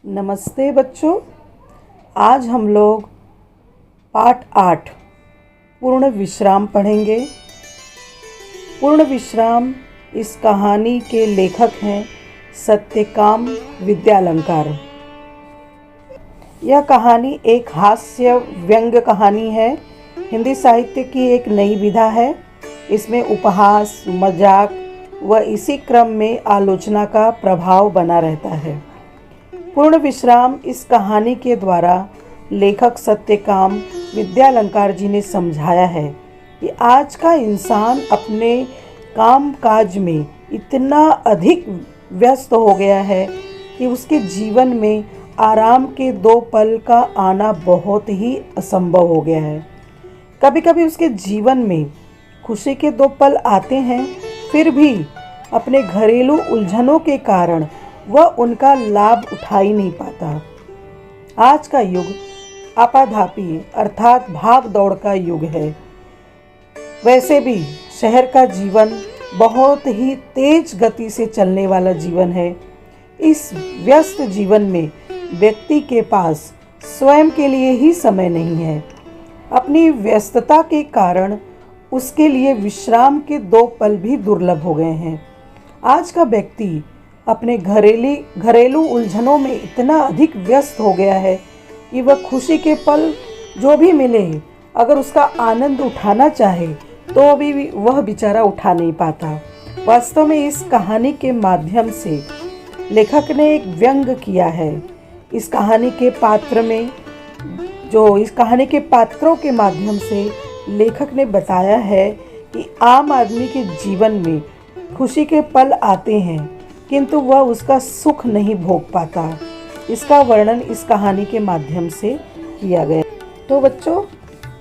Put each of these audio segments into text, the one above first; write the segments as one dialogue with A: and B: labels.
A: नमस्ते बच्चों। आज हम लोग पाठ 8 पूर्ण विश्राम पढ़ेंगे। पूर्ण विश्राम इस कहानी के लेखक हैं सत्यकाम विद्यालंकार। यह कहानी एक हास्य व्यंग्य कहानी है। हिंदी साहित्य की एक नई विधा है। इसमें उपहास, मजाक व इसी क्रम में आलोचना का प्रभाव बना रहता है। पूर्ण विश्राम इस कहानी के द्वारा लेखक सत्यकाम विद्यालंकार जी ने समझाया है कि आज का इंसान अपने काम काज में इतना अधिक व्यस्त हो गया है कि उसके जीवन में आराम के 2 पल का आना बहुत ही असंभव हो गया है। कभी कभी उसके जीवन में खुशी के 2 पल आते हैं, फिर भी अपने घरेलू उलझनों के कारण वह उनका लाभ उठा ही नहीं पाता। आज का युग आपाधापी अर्थात भाग दौड़ का युग है। वैसे भी शहर का जीवन बहुत ही तेज गति से चलने वाला जीवन है। इस व्यस्त जीवन में व्यक्ति के पास स्वयं के लिए ही समय नहीं है। अपनी व्यस्तता के कारण उसके लिए विश्राम के 2 पल भी दुर्लभ हो गए हैं। आज का व्यक्ति अपने घरेलू उलझनों में इतना अधिक व्यस्त हो गया है कि वह खुशी के पल जो भी मिले, अगर उसका आनंद उठाना चाहे तो भी वह बेचारा उठा नहीं पाता। वास्तव में इस कहानी के माध्यम से लेखक ने एक व्यंग किया है। इस कहानी के पात्रों के माध्यम से लेखक ने बताया है कि आम आदमी के जीवन में खुशी के पल आते हैं, किंतु वह उसका सुख नहीं भोग पाता। इसका वर्णन इस कहानी के माध्यम से किया गया। तो बच्चों,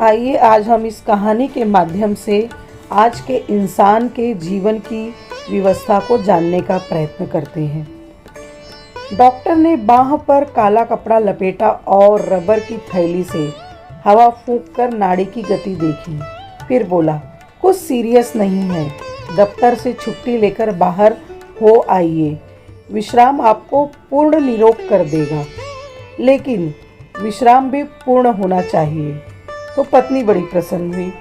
A: आइए आज हम इस कहानी के माध्यम से आज के इंसान के जीवन की व्यवस्था को जानने का प्रयत्न करते हैं। डॉक्टर ने बाह पर काला कपड़ा लपेटा और रबर की थैली से हवा फूंककर नाड़ी की गति देखी। फिर बोला, कुछ सीरियस नहीं है, दफ्तर से छुट्टी लेकर बाहर हो आइए। विश्राम आपको पूर्ण निरोग कर देगा, लेकिन विश्राम भी पूर्ण होना चाहिए। तो पत्नी बड़ी प्रसन्न हुई।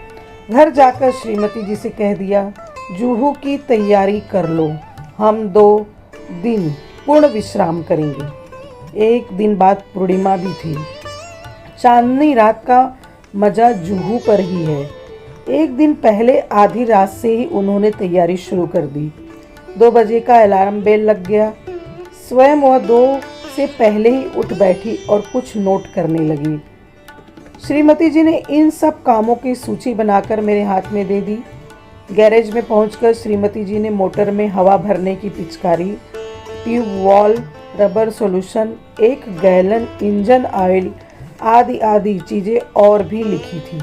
A: घर जाकर श्रीमती जी से कह दिया, जुहू की तैयारी कर लो, हम 2 दिन पूर्ण विश्राम करेंगे। एक दिन बाद पूर्णिमा भी थी। चांदनी रात का मज़ा जुहू पर ही है। एक दिन पहले आधी रात से ही उन्होंने तैयारी शुरू कर दी। 2 बजे का अलार्म बेल लग गया। स्वयं वह 2 से पहले ही उठ बैठी और कुछ नोट करने लगी। श्रीमती जी ने इन सब कामों की सूची बनाकर मेरे हाथ में दे दी। गैरेज में पहुंचकर श्रीमती जी ने मोटर में हवा भरने की पिचकारी, tube wall, rubber solution, 1 gallon engine oil आदि चीज़ें और भी लिखी थी।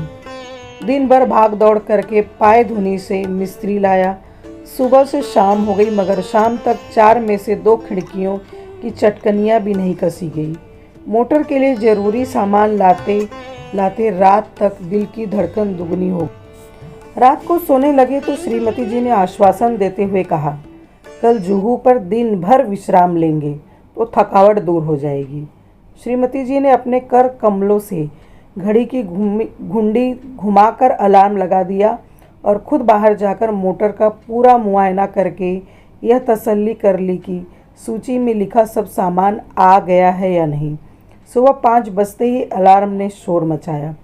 A: दिन भर भाग दौड़ करके पाय धुनी से मिस्त्री लाया। सुबह से शाम हो गई, मगर शाम तक 4 में से 2 खिड़कियों की चटकनियाँ भी नहीं कसी गई। मोटर के लिए ज़रूरी सामान लाते लाते रात तक दिल की धड़कन दुगनी हो। रात को सोने लगे तो श्रीमती जी ने आश्वासन देते हुए कहा, कल जुहू पर दिन भर विश्राम लेंगे तो थकावट दूर हो जाएगी। श्रीमती जी ने अपने कर कमलों से घड़ी की घुंडी घुमाकर अलार्म लगा दिया और खुद बाहर जाकर मोटर का पूरा मुआयना करके यह तसल्ली कर ली कि सूची में लिखा सब सामान आ गया है या नहीं। सुबह 5 बजते ही अलार्म ने शोर मचाया।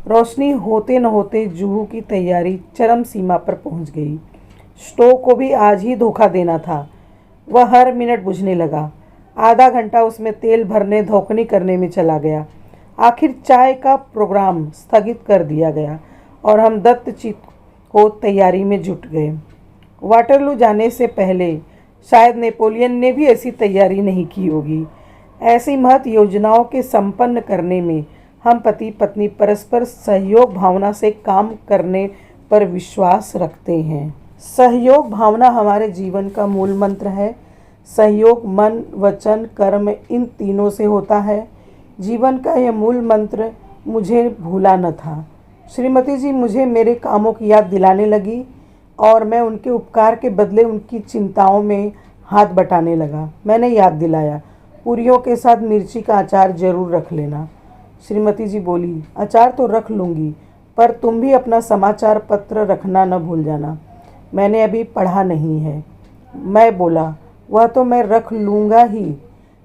A: रोशनी होते न होते जुहू की तैयारी चरम सीमा पर पहुंच गई। स्टोव को भी आज ही धोखा देना था। वह हर मिनट बुझने लगा। आधा घंटा उसमें तेल भरने धौकनी करने में चला गया। आखिर चाय का प्रोग्राम स्थगित कर दिया गया और हम दत्तचित को तैयारी में जुट गए। वाटरलू जाने से पहले शायद नेपोलियन ने भी ऐसी तैयारी नहीं की होगी। ऐसी महत योजनाओं के संपन्न करने में हम पति पत्नी परस्पर सहयोग भावना से काम करने पर विश्वास रखते हैं। सहयोग भावना हमारे जीवन का मूल मंत्र है। सहयोग मन, वचन, कर्म इन तीनों से होता है। जीवन का यह मूल मंत्र मुझे भूला न था। श्रीमती जी मुझे मेरे कामों की याद दिलाने लगी और मैं उनके उपकार के बदले उनकी चिंताओं में हाथ बटाने लगा। मैंने याद दिलाया, पूरियों के साथ मिर्ची का अचार जरूर रख लेना। श्रीमती जी बोली, अचार तो रख लूँगी, पर तुम भी अपना समाचार पत्र रखना न भूल जाना। मैंने अभी पढ़ा नहीं है। मैं बोला, वह तो मैं रख लूँगा ही,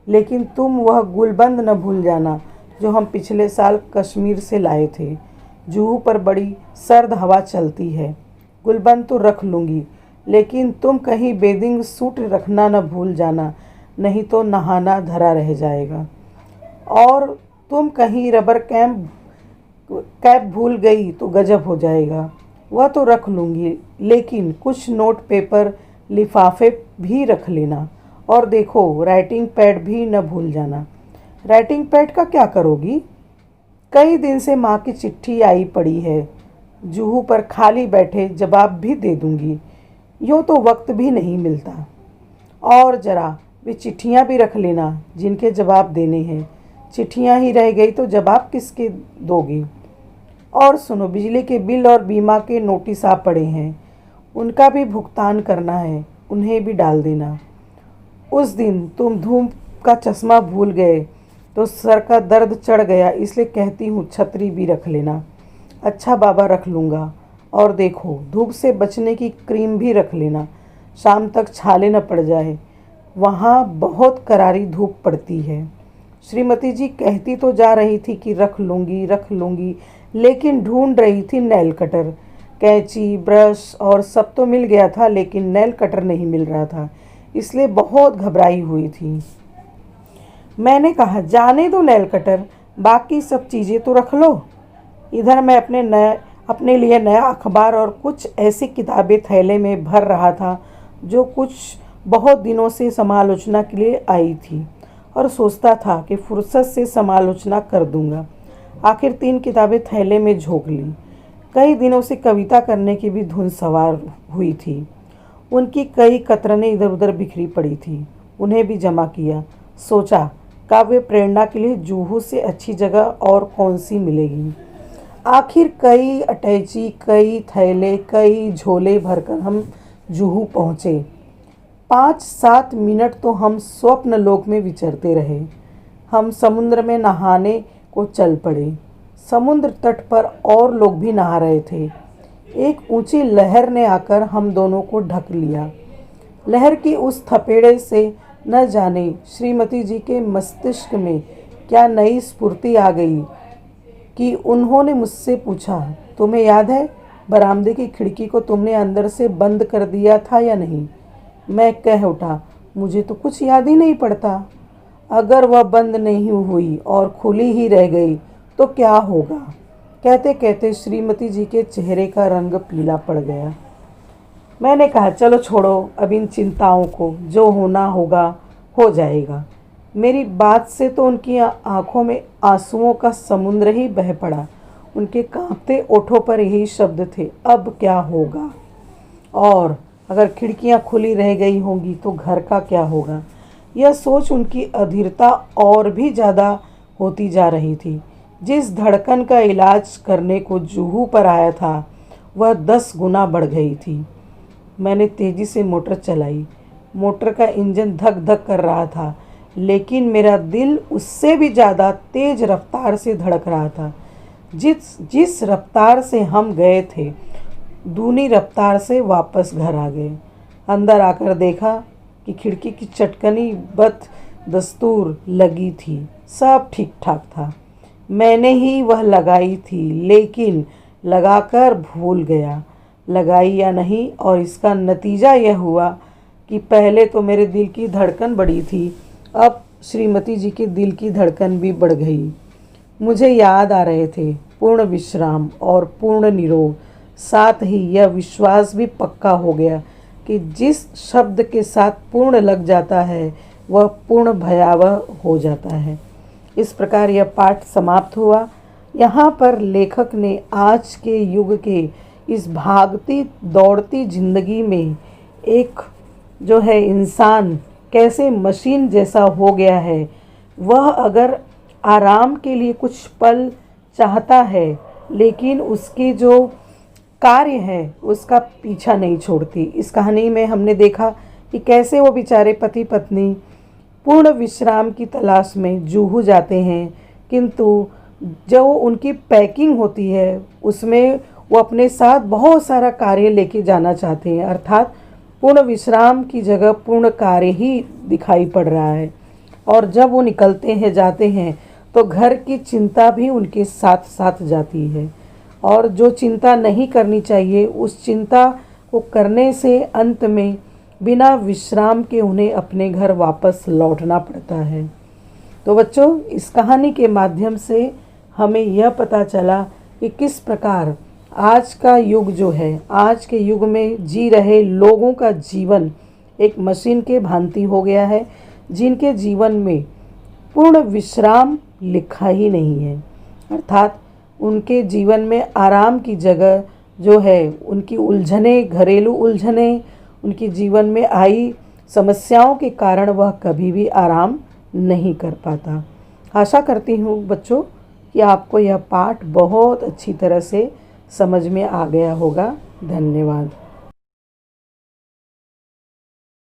A: लेकिन तुम वह गुलबंद न भूल जाना जो हम पिछले साल कश्मीर से लाए थे। जुहू पर बड़ी सर्द हवा चलती है। गुलबंद तो रख लूँगी, लेकिन तुम कहीं बेदिंग सूट रखना न भूल जाना, नहीं तो नहाना धरा रह जाएगा। और तुम कहीं रबर कैप भूल गई तो गजब हो जाएगा। वह तो रख लूँगी, लेकिन कुछ नोट पेपर लिफाफे भी रख लेना। और देखो, राइटिंग पैड भी न भूल जाना। राइटिंग पैड का क्या करोगी? कई दिन से माँ की चिट्ठी आई पड़ी है। जुहू पर खाली बैठे जवाब भी दे दूँगी। यूँ तो वक्त भी नहीं मिलता। और ज़रा वे चिट्ठियाँ भी रख लेना जिनके जवाब देने हैं। चिट्ठियाँ ही रह गई तो जवाब किसके दोगी? और सुनो, बिजली के बिल और बीमा के नोटिस आ पड़े हैं, उनका भी भुगतान करना है, उन्हें भी डाल देना। उस दिन तुम धूप का चश्मा भूल गए तो सर का दर्द चढ़ गया, इसलिए कहती हूँ छतरी भी रख लेना। अच्छा बाबा, रख लूँगा। और देखो, धूप से बचने की क्रीम भी रख लेना, शाम तक छाले न पड़ जाए। वहाँ बहुत करारी धूप पड़ती है। श्रीमती जी कहती तो जा रही थी कि रख लूँगी, लेकिन ढूंढ रही थी नेल कटर, कैंची, ब्रश और सब तो मिल गया था, लेकिन नेल कटर नहीं मिल रहा था, इसलिए बहुत घबराई हुई थी। मैंने कहा, जाने दो नेल कटर, बाकी सब चीज़ें तो रख लो। इधर मैं अपने लिए नया अखबार और कुछ ऐसी किताबें थैले में भर रहा था जो कुछ बहुत दिनों से समालोचना के लिए आई थी, और सोचता था कि फुर्सत से समालोचना कर दूंगा। आखिर 3 किताबें थैले में झोंक ली। कई दिनों से कविता करने की भी धुन सवार हुई थी। उनकी कई कतरनें इधर उधर बिखरी पड़ी थी, उन्हें भी जमा किया। सोचा, काव्य प्रेरणा के लिए जुहू से अच्छी जगह और कौन सी मिलेगी। आखिर कई अटैची, कई थैले, कई झोले भरकर हम जुहू पहुँचे। 5-7 मिनट तो हम स्वप्न लोक में विचरते रहे। हम समुद्र में नहाने को चल पड़े। समुद्र तट पर और लोग भी नहा रहे थे। एक ऊंची लहर ने आकर हम दोनों को ढक लिया। लहर की उस थपेड़े से न जाने श्रीमती जी के मस्तिष्क में क्या नई स्फूर्ति आ गई कि उन्होंने मुझसे पूछा, तुम्हें याद है बरामदे की खिड़की को तुमने अंदर से बंद कर दिया था या नहीं? मैं कह उठा, मुझे तो कुछ याद ही नहीं पड़ता। अगर वह बंद नहीं हुई और खुली ही रह गई तो क्या होगा? कहते कहते श्रीमती जी के चेहरे का रंग पीला पड़ गया। मैंने कहा, चलो छोड़ो अब इन चिंताओं को, जो होना होगा हो जाएगा। मेरी बात से तो उनकी आंखों में आंसुओं का समुद्र ही बह पड़ा। उनके कांपते ओठों पर यही शब्द थे, अब क्या होगा? और अगर खिड़कियां खुली रह गई होंगी तो घर का क्या होगा? यह सोच उनकी अधीरता और भी ज़्यादा होती जा रही थी। जिस धड़कन का इलाज करने को जुहू पर आया था वह 10 गुना बढ़ गई थी। मैंने तेज़ी से मोटर चलाई। मोटर का इंजन धक धक कर रहा था, लेकिन मेरा दिल उससे भी ज़्यादा तेज़ रफ्तार से धड़क रहा था। जिस रफ्तार से हम गए थे, दूनी रफ्तार से वापस घर आ गए। अंदर आकर देखा कि खिड़की की चटकनी बदस्तूर लगी थी। सब ठीक ठाक था। मैंने ही वह लगाई थी, लेकिन लगाकर भूल गया लगाई या नहीं, और इसका नतीजा यह हुआ कि पहले तो मेरे दिल की धड़कन बढ़ी थी, अब श्रीमती जी के दिल की धड़कन भी बढ़ गई। मुझे याद आ रहे थे पूर्ण विश्राम और पूर्ण निरोग। साथ ही यह विश्वास भी पक्का हो गया कि जिस शब्द के साथ पूर्ण लग जाता है वह पूर्ण भयावह हो जाता है। इस प्रकार यह पाठ समाप्त हुआ। यहाँ पर लेखक ने आज के युग के इस भागती दौड़ती जिंदगी में एक जो है इंसान कैसे मशीन जैसा हो गया है, वह अगर आराम के लिए कुछ पल चाहता है, लेकिन उसके जो कार्य है उसका पीछा नहीं छोड़ती। इस कहानी में हमने देखा कि कैसे वो बेचारे पति पत्नी पूर्ण विश्राम की तलाश में जूहू जाते हैं, किंतु जो उनकी पैकिंग होती है उसमें वो अपने साथ बहुत सारा कार्य लेके जाना चाहते हैं, अर्थात पूर्ण विश्राम की जगह पूर्ण कार्य ही दिखाई पड़ रहा है। और जब वो निकलते हैं, जाते हैं, तो घर की चिंता भी उनके साथ साथ जाती है, और जो चिंता नहीं करनी चाहिए उस चिंता को करने से अंत में बिना विश्राम के उन्हें अपने घर वापस लौटना पड़ता है। तो बच्चों, इस कहानी के माध्यम से हमें यह पता चला कि किस प्रकार आज का युग जो है, आज के युग में जी रहे लोगों का जीवन एक मशीन के भांति हो गया है, जिनके जीवन में पूर्ण विश्राम लिखा ही नहीं है। अर्थात उनके जीवन में आराम की जगह जो है, उनकी उलझने, घरेलू उलझने, उनके जीवन में आई समस्याओं के कारण वह कभी भी आराम नहीं कर पाता। आशा करती हूँ बच्चों कि आपको यह पाठ बहुत अच्छी तरह से समझ में आ गया होगा। धन्यवाद।